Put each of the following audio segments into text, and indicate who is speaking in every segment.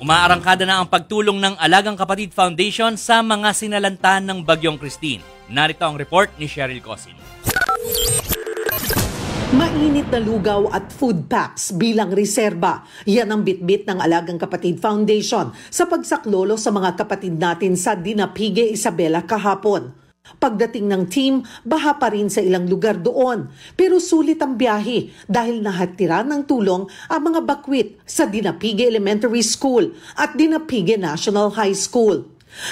Speaker 1: Umaarangkada na ang pagtulong ng Alagang Kapatid Foundation sa mga sinalantahan ng Bagyong Christine. Narito ang report ni Cheryl Cosin.
Speaker 2: Mainit na lugaw at food packs bilang reserba. Yan ang bitbit ng Alagang Kapatid Foundation sa pagsaklolo sa mga kapatid natin sa Dinapigue, Isabela kahapon. Pagdating ng team, baha pa rin sa ilang lugar doon. Pero sulit ang biyahe dahil nahatira ng tulong ang mga bakwit sa Dinapigue Elementary School at Dinapigue National High School.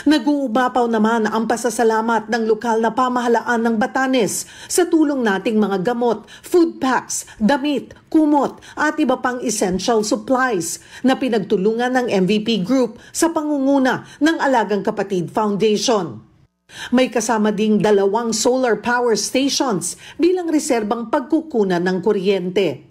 Speaker 2: Nag-uumapaw naman ang pasasalamat ng lokal na pamahalaan ng Batanes sa tulong nating mga gamot, food packs, damit, kumot at iba pang essential supplies na pinagtulungan ng MVP Group sa pangunguna ng Alagang Kapatid Foundation. May kasama ding 2 solar power stations bilang reserbang pagkukunan ng kuryente.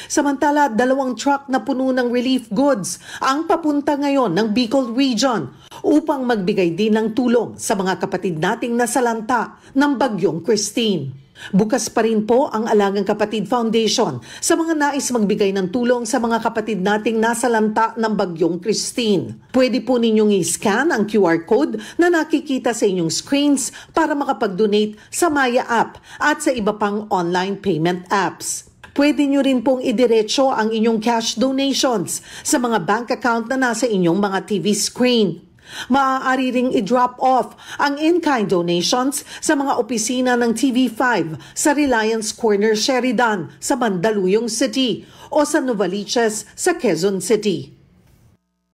Speaker 2: Samantala, 2 truck na puno ng relief goods ang papunta ngayon ng Bicol Region upang magbigay din ng tulong sa mga kapatid nating nasalanta ng Bagyong Christine. Bukas pa rin po ang Alagang Kapatid Foundation sa mga nais magbigay ng tulong sa mga kapatid nating nasalanta ng Bagyong Christine. Pwede po ninyong i-scan ang QR code na nakikita sa inyong screens para makapag-donate sa Maya app at sa iba pang online payment apps. Pwede nyo rin pong idiretso ang inyong cash donations sa mga bank account na nasa inyong mga TV screen. Maaari ring i-drop off ang in-kind donations sa mga opisina ng TV5 sa Reliance Corner Sheridan sa Mandaluyong City o sa Novaliches sa Quezon City.